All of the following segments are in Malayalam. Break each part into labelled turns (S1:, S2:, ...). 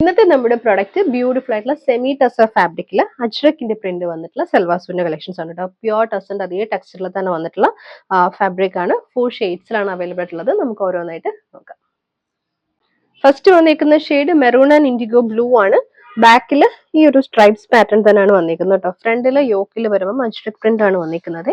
S1: ഇന്നത്തെ നമ്മുടെ പ്രൊഡക്റ്റ് ബ്യൂട്ടിഫുൾ ആയിട്ടുള്ള സെമി ടസർ ഫാബ്രിക്കിൽ അജ്രക്കിന്റെ പ്രിന്റ് വന്നിട്ടുള്ള സൽവാസൂരിന്റെ കളക്ഷൻസ് ആണ് കേട്ടോ. പ്യുവർ ടസറിന്റെ അതേ ടെക്സ്ചറിൽ തന്നെ വന്നിട്ടുള്ള ഫാബ്രിക് ആണ്. 4 ഷെയ്ഡ്സിലാണ് അവൈലബിൾ ആയിട്ടുള്ളത്. നമുക്ക് ഓരോന്നായിട്ട് നോക്കാം. ഫസ്റ്റ് വന്നിരിക്കുന്ന shade maroon and IndiGo blue ആണ്. ബാക്കിൽ ഈ ഒരു സ്ട്രൈപ്സ് പാറ്റേൺ തന്നെയാണ് വന്നിരിക്കുന്നത് കേട്ടോ. ഫ്രണ്ടില് യോക്കിൽ വരുമ്പോൾ അജ്രക് പ്രിന്റ് ആണ് വന്നിരിക്കുന്നത്.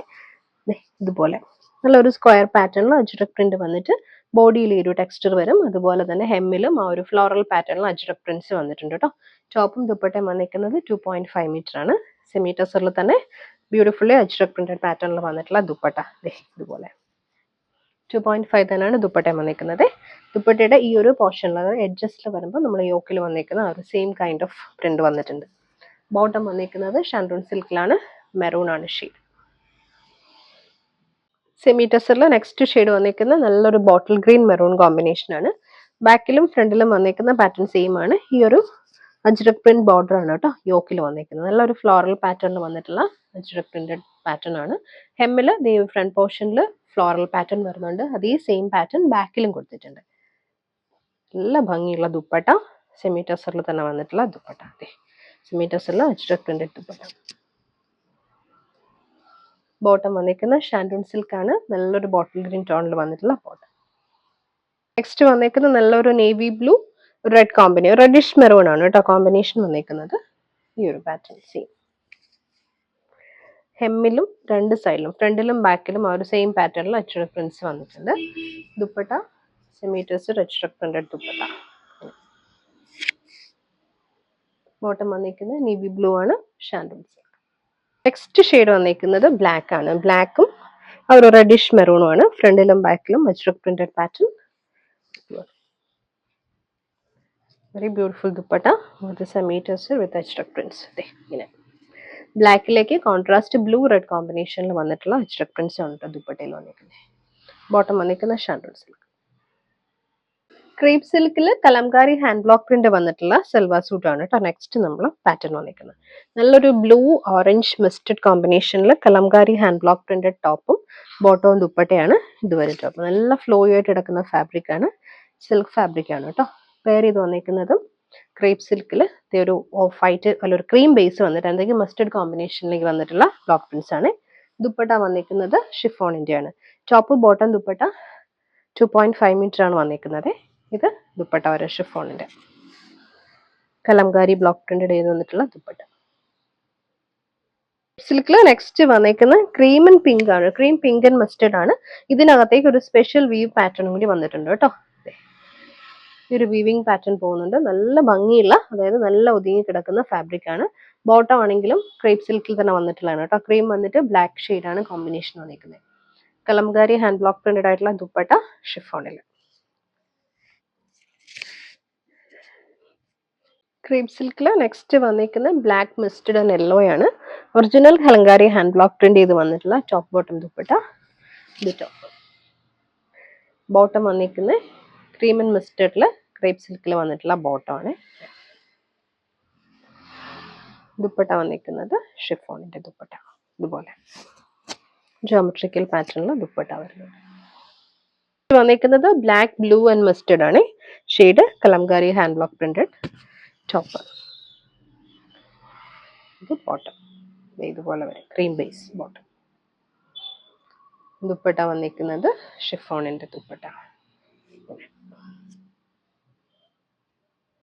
S1: ഇതുപോലെ നല്ലൊരു സ്ക്വയർ പാറ്റേണിൽ അജ്രക് പ്രിന്റ് വന്നിട്ട് ബോഡിയിൽ ഈ ഒരു ടെക്സ്ചർ വരും. അതുപോലെ തന്നെ ഹെമ്മിലും ആ ഒരു ഫ്ലോറൽ പാറ്റേണിൽ അജ്രക് പ്രിന്റ്സ് വന്നിട്ടുണ്ട് കേട്ടോ. ടോപ്പും ദുപ്പട്ടയും വന്നിരിക്കുന്നത് 2.5 മീറ്റർ ആണ്. സെമി ടസറിൽ തന്നെ ബ്യൂട്ടിഫുള്ളി അജ്രക് പ്രിന്റഡ് പാറ്റേണിൽ വന്നിട്ടുള്ള ദുപ്പട്ട ഇതുപോലെ 2.5 തന്നെയാണ് ദുപ്പട്ടയും വന്നിരിക്കുന്നത്. ദുപ്പട്ടയുടെ ഈ ഒരു പോർഷനിൽ അതായത് എഡ്ജസ്റ്റിൽ വരുമ്പോൾ നമ്മൾ യോക്കിൽ വന്നിരിക്കുന്ന ആ ഒരു സെയിം കൈൻഡ് ഓഫ് പ്രിന്റ് വന്നിട്ടുണ്ട്. ബോട്ടം വന്നിരിക്കുന്നത് ഷാൻഡൂൺ സിൽക്കിലാണ്. മെറൂൺ ആണ് ഷെയ്ഡ്. സെമി ടസറിൽ നെക്സ്റ്റ് ഷെയ്ഡ് വന്നിരിക്കുന്ന നല്ലൊരു ബോട്ടിൽ ഗ്രീൻ മെറൂൺ കോമ്പിനേഷൻ ആണ്. ബാക്കിലും ഫ്രണ്ടിലും വന്നിരിക്കുന്ന പാറ്റേൺ സെയിം ആണ്. ഈ ഒരു അജ്രക് പ്രിന്റ് ബോർഡർ ആണ് കേട്ടോ യോക്കിൽ വന്നിരിക്കുന്നത്. നല്ലൊരു ഫ്ലോറൽ പാറ്റേണിൽ വന്നിട്ടുള്ള അജ്രക് പ്രിന്റഡ് പാറ്റേൺ ആണ്. ഹെമ്മിൽ ഫ്രണ്ട് പോർഷനിൽ ഫ്ലോറൽ പാറ്റേൺ വരുന്നുണ്ട്. അതേ സെയിം പാറ്റേൺ ബാക്കിലും കൊടുത്തിട്ടുണ്ട്. നല്ല ഭംഗിയുള്ള ദുപ്പട്ട. സെമി ടസറിൽ തന്നെ വന്നിട്ടുള്ള ദുപ്പട്ട. സെമി ടസറിൽ അജ്രക് പ്രിന്റഡ് ദുപ്പട്ട. ബോട്ടം വന്നിരിക്കുന്ന ഷാൻഡൂൺ സിൽക്ക് ആണ്. നല്ലൊരു ബോട്ടിൽ ഗ്രീൻ ടോണിൽ വന്നിട്ടുള്ള ബോട്ടം. നെക്സ്റ്റ് വന്നിരിക്കുന്നത് നല്ലൊരു navy blue red combination, reddish maroon ആണ് കേട്ടോ കോമ്പിനേഷൻ വന്നിരിക്കുന്നത്. ഈ ഒരു പാറ്റേൺ സെയിം. ഹെമ്മിലും രണ്ട് സൈഡിലും ഫ്രണ്ടിലും ബാക്കിലും ആ ഒരു സെയിം പാറ്റേണിൽ അജ്രക് പ്രിന്റ്സ് വന്നിട്ടുണ്ട്. Dupatta semi tussar ajrak printed dupatta. Bottom വന്നിരിക്കുന്നത് നേവി ബ്ലൂ ആണ്. Shantoon silk. നെക്സ്റ്റ് ഷെയ്ഡ് വന്നിരിക്കുന്നത് ബ്ലാക്ക് ആണ്. ബ്ലാക്കും ആ ഒരു റെഡിഷ് മെറൂണും ആണ്. ഫ്രണ്ടിലും ബാക്കിലും ajrak printed pattern. Very beautiful dupatta with semi tussar with ajrak prints. ഇങ്ങനെ ബ്ലാക്കിലേക്ക് കോൺട്രാസ്റ്റ് ബ്ലൂ റെഡ് കോമ്പിനേഷനിൽ വന്നിട്ടുള്ള അജ്രക് പ്രിന്റ്സ് ആണ് കേട്ടോ ദുപ്പട്ടയിൽ വന്നിരിക്കുന്നത്. ബോട്ടം വന്നിരിക്കുന്ന ഷാൻഡൂൺ സിൽക്ക്. ക്രീപ്പ് സിൽക്കിൽ കലംകാരി ഹാൻഡ് ബ്ലോക്ക് പ്രിന്റ് വന്നിട്ടുള്ള സൽവാർ സൂട്ട് ആണ് കേട്ടോ. നെക്സ്റ്റ് നമ്മൾ പാറ്റേൺ വന്നിരിക്കുന്നത് നല്ലൊരു ബ്ലൂ ഓറഞ്ച് മിസ്റ്റഡ് കോമ്പിനേഷനിൽ കലംകാരി ഹാൻഡ് ബ്ലോക്ക് പ്രിന്റഡ് ടോപ്പും ബോട്ടവും ദുപ്പട്ടയാണ് ഇതുവരെ ടോപ്പ്. നല്ല ഫ്ലോ ആയിട്ട് കിടക്കുന്ന ഫാബ്രിക് ആണ്. സിൽക്ക് ഫാബ്രിക് ആണ് കേട്ടോ. പെയർ ചെയ്ത് വന്നിരിക്കുന്നതും ക്രീപ്പ് സിൽക്കിൽ ഒരു ഓഫ് വൈറ്റ് ഒരു ക്രീം ബേസ് വന്നിട്ട് എന്തെങ്കിലും മസ്റ്റഡ് കോമ്പിനേഷനിലേക്ക് വന്നിട്ടുള്ള ബ്ലോക്ക് പ്രിന്റ്സ് ആണ്. ദുപ്പട്ട വന്നിരിക്കുന്നത് ഷിഫോണിന്റെ ആണ്. ടോപ്പ് ബോട്ടം ദുപ്പട്ട 2.5 മീറ്റർ ആണ് വന്നിരിക്കുന്നത്. ഇത് ദുപ്പട്ട വരെ ഷിഫോണിന്റെ കലംകാരി ബ്ലോക്ക് പ്രിന്റഡ് ചെയ്ത് വന്നിട്ടുള്ള ദുപ്പട്ട. സിൽക്കില് നെക്സ്റ്റ് വന്നേക്കുന്ന ക്രീം ആൻഡ് പിങ്ക് ആണ്. ക്രീം പിങ്ക് ആൻഡ് മസ്റ്റേർഡ് ആണ്. ഇതിനകത്തേക്ക് ഒരു സ്പെഷ്യൽ വീവ് പാറ്റേൺ കൂടി വന്നിട്ടുണ്ട് കേട്ടോ. ഈ ഒരു വീവിംഗ് പാറ്റേൺ പോകുന്നുണ്ട്. നല്ല ഭംഗിയുള്ള അതായത് നല്ല ഒതുങ്ങി കിടക്കുന്ന ഫാബ്രിക് ആണ്. ബോട്ടം ആണെങ്കിലും ക്രേപ്പ് സിൽക്കിൽ തന്നെ വന്നിട്ടുള്ളതാണ് കേട്ടോ. ക്രീം വന്നിട്ട് ബ്ലാക്ക് ഷെയ്ഡ് ആണ് കോമ്പിനേഷൻ വന്നിരിക്കുന്നത്. കലംകാരി ഹാൻഡ് ബ്ലോക്ക് പ്രിന്റഡ് ആയിട്ടുള്ള ദുപ്പട്ട ഷിഫോണിൽ. ക്രീപ്പ് സിൽക്കിൽ നെക്സ്റ്റ് വന്നിരിക്കുന്ന ബ്ലാക്ക് മിസ്റ്റഡ് ആൻഡ് യെല്ലോ ആണ്. Original Kalamkari hand block print ചെയ്ത് വന്നിട്ടുള്ള ടോപ്പ് ബോട്ടം ദുപ്പട്ട. ഇത് ടോപ്പ്. ബോട്ടം വന്നിരിക്കുന്ന ക്രീം ആൻഡ് മിസ്റ്റഡിൽ ക്രീപ്പ് സിൽക്കിൽ വന്നിട്ടുള്ള ബോട്ടം ആണ്. ദുപ്പട്ട വന്നിരിക്കുന്നത് ഷിഫോണിന്റെ ദുപ്പട്ട. ഇതുപോലെ ജോമെട്രിക്കൽ പാറ്റേണിൽ ദുപ്പട്ട വരുന്നുണ്ട്. വന്നിരിക്കുന്നത് ബ്ലാക്ക് ബ്ലൂ ആൻഡ് മസ്റ്റേർഡ് ആണ്. Shade Kalamkari hand block printed top. ഇത് ബോട്ടം ഇതുപോലെ വരും. Cream base bottom. ദുപ്പട്ട വന്നിരിക്കുന്നത് ഷിഫോണിന്റെ ദുപ്പട്ട.